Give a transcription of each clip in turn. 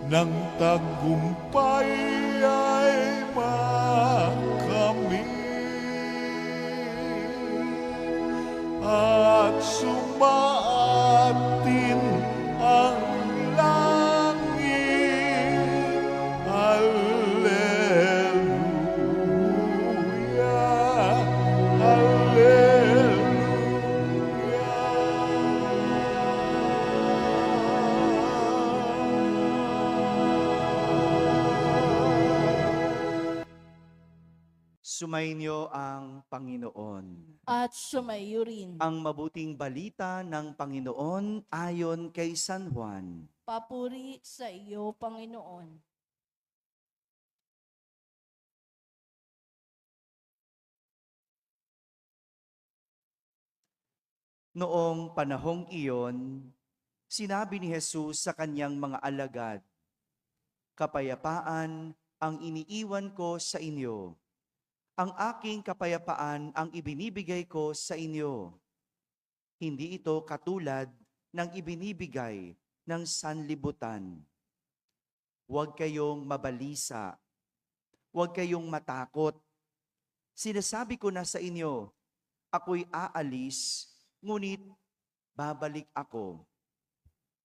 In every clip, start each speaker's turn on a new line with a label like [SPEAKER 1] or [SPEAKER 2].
[SPEAKER 1] ng tagumpay ay makamit at sumaatin ang langit. Alleluia, alleluia.
[SPEAKER 2] Sumainyo ang Panginoon.
[SPEAKER 3] At sumayo rin.
[SPEAKER 2] Ang mabuting balita ng Panginoon ayon kay San Juan.
[SPEAKER 3] Papuri sa iyo, Panginoon.
[SPEAKER 2] Noong panahong iyon, sinabi ni Jesus sa kanyang mga alagad, "Kapayapaan ang iniiwan ko sa inyo. Ang aking kapayapaan ang ibinibigay ko sa inyo. Hindi ito katulad ng ibinibigay ng sanlibutan. Huwag kayong mabalisa. Huwag kayong matakot. Sinasabi ko na sa inyo, ako'y aalis, ngunit babalik ako.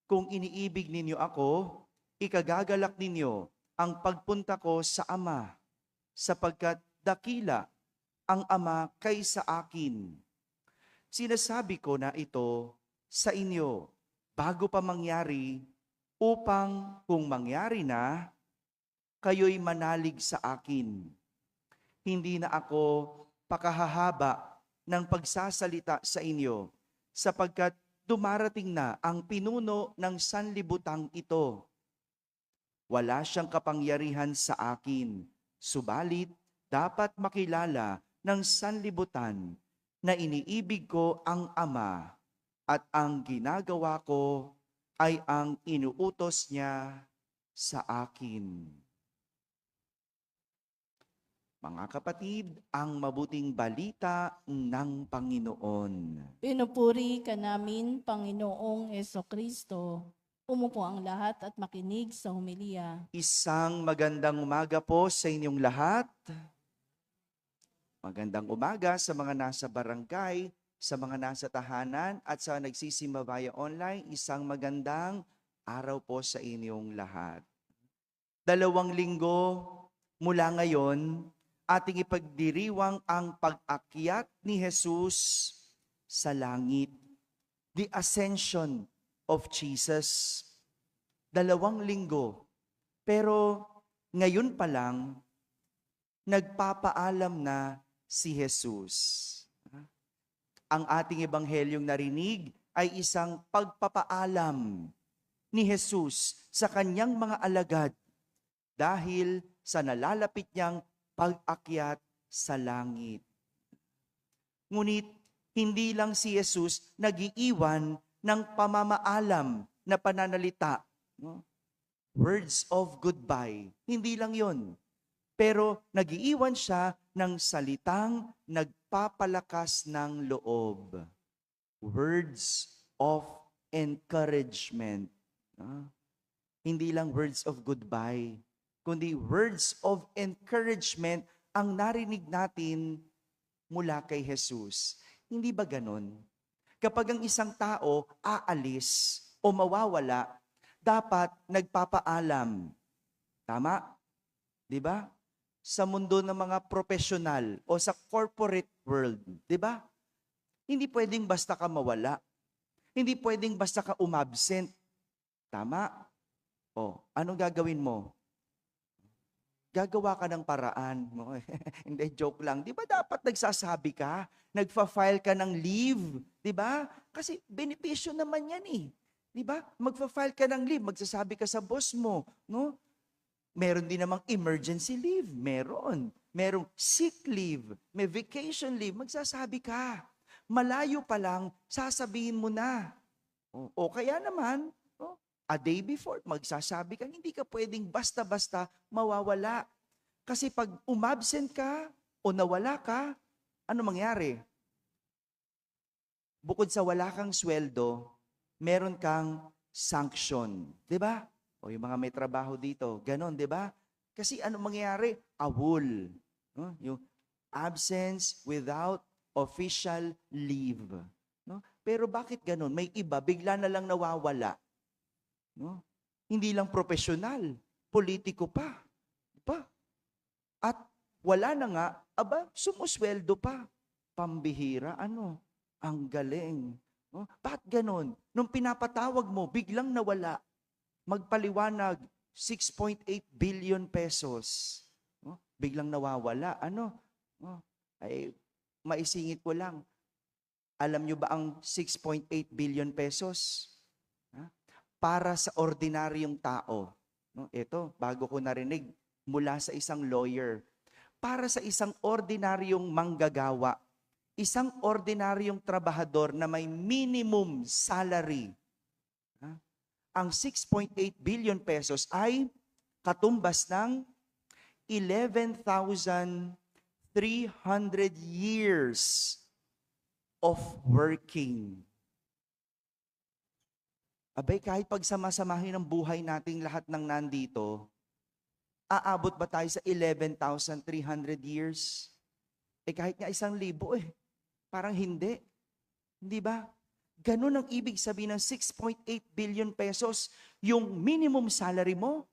[SPEAKER 2] Kung iniibig ninyo ako, ikagagalak ninyo ang pagpunta ko sa Ama, sapagkat dakila ang Ama kaysa akin. Sinasabi ko na ito sa inyo bago pa mangyari, upang kung mangyari na, kayo'y manalig sa akin. Hindi na ako pakahahaba ng pagsasalita sa inyo, sapagkat dumarating na ang pinuno ng sanlibutang ito. Wala siyang kapangyarihan sa akin, subalit dapat makilala ng sanlibutan na iniibig ko ang Ama at ang ginagawa ko ay ang inuutos niya sa akin." Mga kapatid, ang mabuting balita ng Panginoon.
[SPEAKER 3] Pinupuri ka namin, Panginoong Kristo. Umupo ang lahat at makinig sa homilya.
[SPEAKER 2] Isang magandang umaga po sa inyong lahat. Magandang umaga sa mga nasa barangay, sa mga nasa tahanan at sa nagsisimbayan online. Isang magandang araw po sa inyong lahat. 2 linggo mula ngayon, ating ipagdiriwang ang pag-akyat ni Jesus sa langit. The Ascension of Jesus. 2 linggo. Pero ngayon pa lang, nagpapaalam na si Jesus. Ang ating ebanghelyong narinig ay isang pagpapaalam ni Jesus sa kanyang mga alagad dahil sa nalalapit niyang pag-akyat sa langit. Ngunit hindi lang si Jesus nag-iiwan ng pamamaalam na pananalita. Words of goodbye. Hindi lang yon. Pero nag-iiwan siya ng salitang nagpapalakas ng loob. Words of encouragement. Hindi lang words of goodbye, kundi words of encouragement ang narinig natin mula kay Jesus. Hindi ba ganon? Kapag ang isang tao aalis o mawawala, dapat nagpapaalam. Tama? Di ba? Sa mundo ng mga profesional o sa corporate world, di ba? Hindi pwedeng basta ka mawala. Hindi pwedeng basta ka umabsent. Tama? O, anong gagawin mo? Gagawa ka ng paraan. Hindi, joke lang. Di ba dapat nagsasabi ka? Nagfa-file ka ng leave. Di ba? Kasi benepisyo naman yan eh. Di ba? Magfa-file ka ng leave. Magsasabi ka sa boss mo. No? Meron din namang emergency leave. Meron. Merong sick leave. May vacation leave. Magsasabi ka. Malayo pa lang, sasabihin mo na. O kaya naman, a day before, magsasabi ka, hindi ka pwedeng basta-basta mawawala. Kasi pag umabsent ka o nawala ka, ano mangyari? Bukod sa wala kang sweldo, meron kang sanction. Di ba? O yung mga may trabaho dito, ganon, di ba? Kasi ano mangyayari? Awol. No? Yung absence without official leave. No? Pero bakit ganon? May iba, bigla na lang nawawala. No? Hindi lang profesional, politiko pa. Pa. At wala na nga, sumusweldo pa. Pambihira, ang galing. No? Bakit ganon? Nung pinapatawag mo, biglang nawala. Magpaliwanag, 6.8 billion pesos. No? Biglang nawawala. No? Ay, maisingit ko lang. Alam nyo ba ang 6.8 billion pesos? Ha? Para sa ordinaryong tao. No? Ito, bago ko narinig mula sa isang lawyer. Para sa isang ordinaryong manggagawa, isang ordinaryong trabahador na may minimum salary, ang 6.8 billion pesos ay katumbas ng 11,300 years of working. Abay, kahit pagsama-samahin ang buhay nating lahat ng nandito, aabot ba tayo sa 11,300 years? Kahit nga 1,000 parang hindi. Hindi ba? Ganun ang ibig sabihin ng 6.8 billion pesos. Yung minimum salary mo,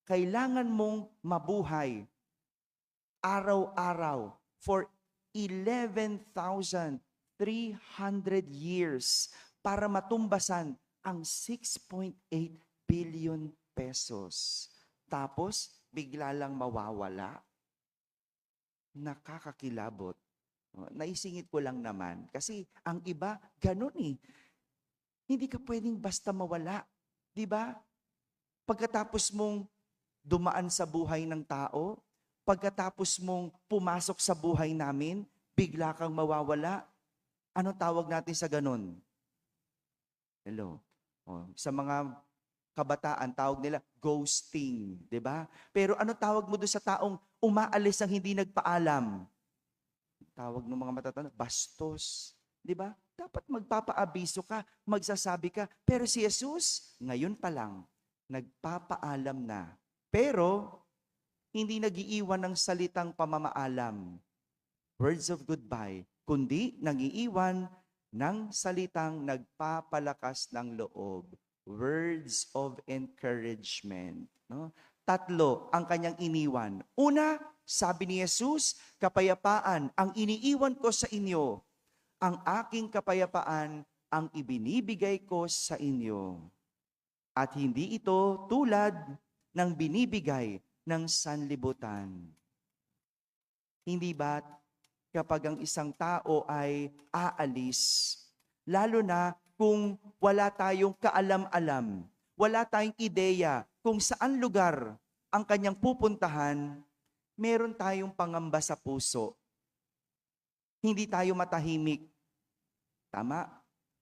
[SPEAKER 2] kailangan mong mabuhay araw-araw for 11,300 years para matumbasan ang 6.8 billion pesos. Tapos, bigla lang mawawala. Nakakakilabot. Naisingit ko lang naman. Kasi ang iba, ganun eh. Hindi ka pwedeng basta mawala. Di ba? Pagkatapos mong dumaan sa buhay ng tao, pagkatapos mong pumasok sa buhay namin, bigla kang mawawala. Ano tawag natin sa ganun? Hello? Sa mga kabataan, tawag nila ghosting. Di ba? Pero ano tawag mo doon sa taong umaalis ang hindi nagpaalam? Tawag ng mga matatanda, bastos. Di ba? Dapat magpapaabiso ka, magsasabi ka. Pero si Jesus, ngayon pa lang, nagpapaalam na. Pero, hindi nagiiwan ng salitang pamamaalam, words of goodbye, kundi nagiiwan ng salitang nagpapalakas ng loob, words of encouragement. No? 3 ang kanyang iniwan. Una, sabi ni Jesus, kapayapaan ang iniiwan ko sa inyo. Ang aking kapayapaan ang ibinibigay ko sa inyo. At hindi ito tulad ng binibigay ng sanlibutan. Hindi ba kapag ang isang tao ay aalis, lalo na kung wala tayong kaalam-alam, wala tayong ideya kung saan lugar ang kanyang pupuntahan, meron tayong pangamba sa puso. Hindi tayo matahimik. Tama?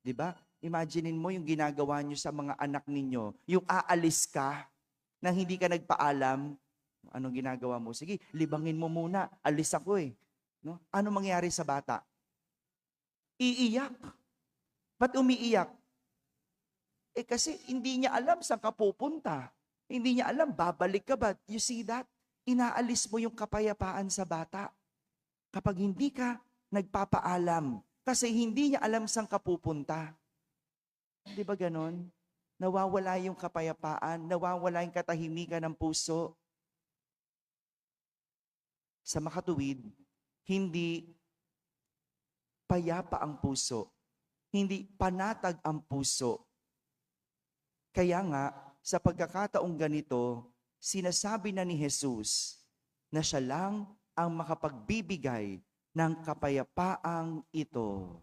[SPEAKER 2] Di ba? Imaginein mo yung ginagawa nyo sa mga anak ninyo. Yung aalis ka, nang hindi ka nagpaalam. Anong ginagawa mo? Sige, libangin mo muna. Alis ako eh. No? Ano mangyari sa bata? Iiyak. Ba't umiiyak? Kasi hindi niya alam saan ka pupunta. Hindi niya alam, babalik ka ba? You see that? Inaalis mo yung kapayapaan sa bata. Kapag hindi ka nagpapaalam, kasi hindi niya alam saan ka pupunta. Di ba ganon? Nawawala yung kapayapaan, nawawala yung katahimikan ng puso. Sa makatuwid, hindi payapa ang puso. Hindi panatag ang puso. Kaya nga, sa pagkakataong ganito, sinasabi na ni Jesus na siya lang ang makapagbibigay ng kapayapaang ito.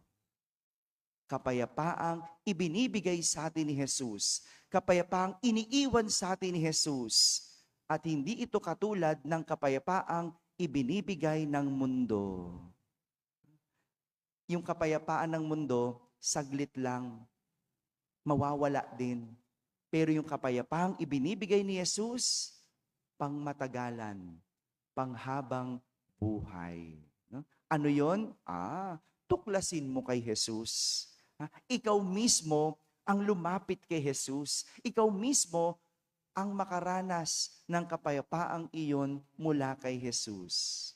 [SPEAKER 2] Kapayapaang ibinibigay sa atin ni Jesus. Kapayapaang iniiwan sa atin ni Jesus. At hindi ito katulad ng kapayapaang ibinibigay ng mundo. Yung kapayapaan ng mundo, saglit lang, mawawala din. Pero yung kapayapaang ibinibigay ni Jesus, pangmatagalan, panghabang buhay. No? Ano yon? Tuklasin mo kay Jesus. Ikaw mismo ang lumapit kay Jesus. Ikaw mismo ang makaranas ng kapayapaang iyon mula kay Jesus.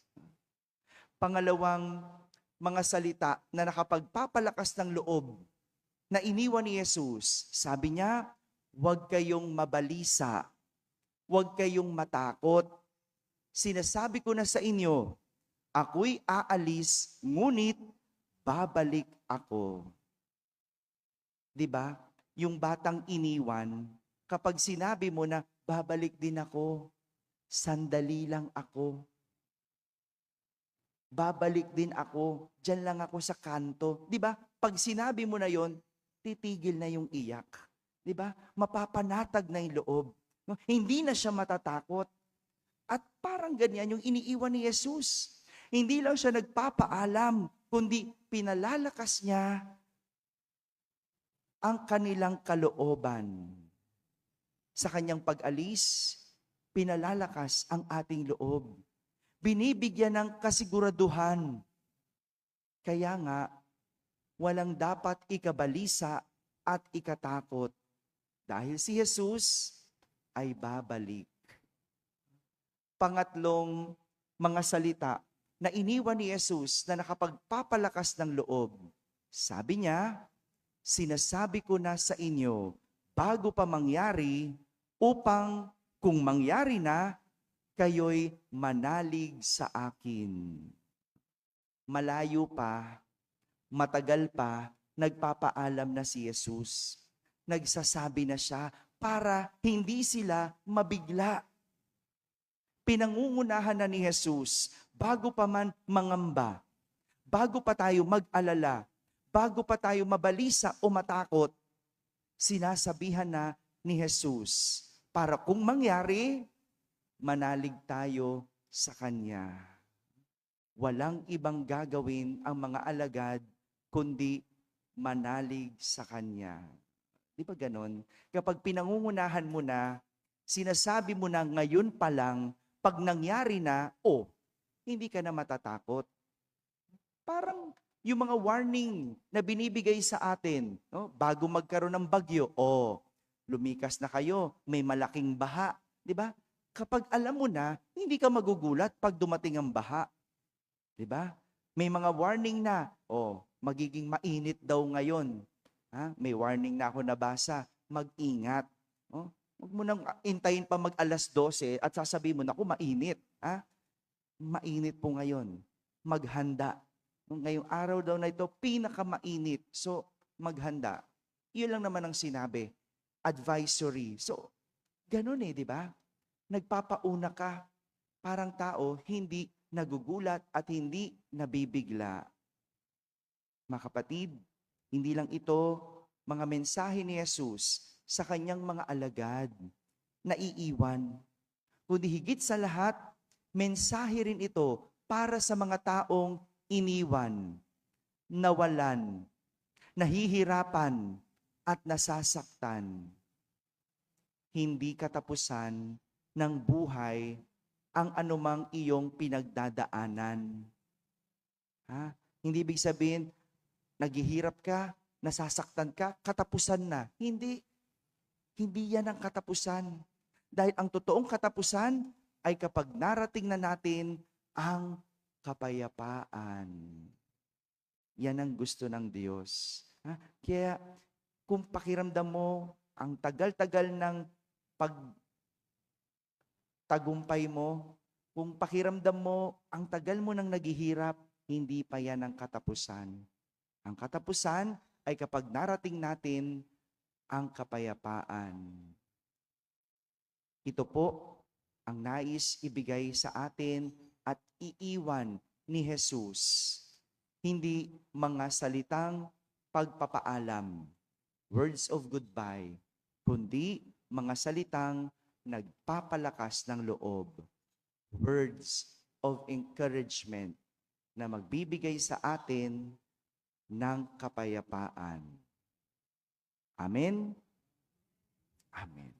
[SPEAKER 2] Pangalawang mga salita na nakapagpapalakas ng loob na iniwan ni Jesus, sabi niya, huwag kayong mabalisa, huwag kayong matakot. Sinasabi ko na sa inyo, ako'y aalis, ngunit babalik ako. 'Di ba? Yung batang iniwan, kapag sinabi mo na babalik din ako, sandali lang ako. Babalik din ako, diyan lang ako sa kanto. 'Di ba? Pag sinabi mo na 'yon, titigil na yung iyak. 'Di ba? Mapapanatag na yung loob. No? Hindi na siya matatakot. At parang ganyan yung iniiwan ni Jesus. Hindi lang siya nagpapaalam, kundi pinalalakas niya ang kanilang kalooban. Sa kanyang pag-alis, pinalalakas ang ating loob. Binibigyan ng kasiguraduhan. Kaya nga, walang dapat ikabalisa at ikatakot dahil si Jesus ay babalik. Pangatlong mga salita na iniwan ni Jesus na nakapagpapalakas ng loob. Sabi niya, sinasabi ko na sa inyo, bago pa mangyari, upang kung mangyari na, kayo'y manalig sa akin. Malayo pa, matagal pa, nagpapaalam na si Jesus. Nagsasabi na siya para hindi sila mabigla. Pinangungunahan na ni Jesus, bago pa man mangamba, bago pa tayo mag-alala, bago pa tayo mabalisa o matakot, sinasabihan na ni Jesus, para kung mangyari, manalig tayo sa Kanya. Walang ibang gagawin ang mga alagad, kundi manalig sa Kanya. Di ba ganon? Kapag pinangungunahan mo na, sinasabi mo na ngayon pa lang, pag nangyari na, hindi ka na matatakot. Parang yung mga warning na binibigay sa atin, no? Bago magkaroon ng bagyo, lumikas na kayo, may malaking baha. Di ba? Kapag alam mo na, hindi ka magugulat pag dumating ang baha. Di ba? May mga warning na, magiging mainit daw ngayon. May warning na ako nabasa, mag-ingat. Huwag mo nang intayin pa mag-alas 12 at sasabihin mo, naku, mainit. Mainit po ngayon. Maghanda. Ngayong araw daw na ito, pinakamainit. So, maghanda. Iyon lang naman ang sinabi. Advisory. So, ganun di ba? Nagpapauna ka. Parang tao, hindi nagugulat at hindi nabibigla. Mga kapatid, hindi lang ito mga mensahe ni Jesus sa kanyang mga alagad na iiwan. Kundi higit sa lahat, mensahe rin ito para sa mga taong iniwan, nawalan, nahihirapan, at nasasaktan. Hindi katapusan ng buhay ang anumang iyong pinagdadaanan. Hindi ibig sabihin, naghihirap ka, nasasaktan ka, katapusan na. Hindi yan ang katapusan. Dahil ang totoong katapusan ay kapag narating na natin ang kapayapaan. Yan ang gusto ng Diyos. Kaya kung pakiramdam mo, ang tagal-tagal ng pagtagumpay mo, kung pakiramdam mo, ang tagal mo nang naghihirap, hindi pa yan ang katapusan. Ang katapusan ay kapag narating natin ang kapayapaan. Ito po ang nais ibigay sa atin at iiwan ni Jesus. Hindi mga salitang pagpapaalam, words of goodbye, kundi mga salitang nagpapalakas ng loob, words of encouragement na magbibigay sa atin ng kapayapaan. Amen? Amen.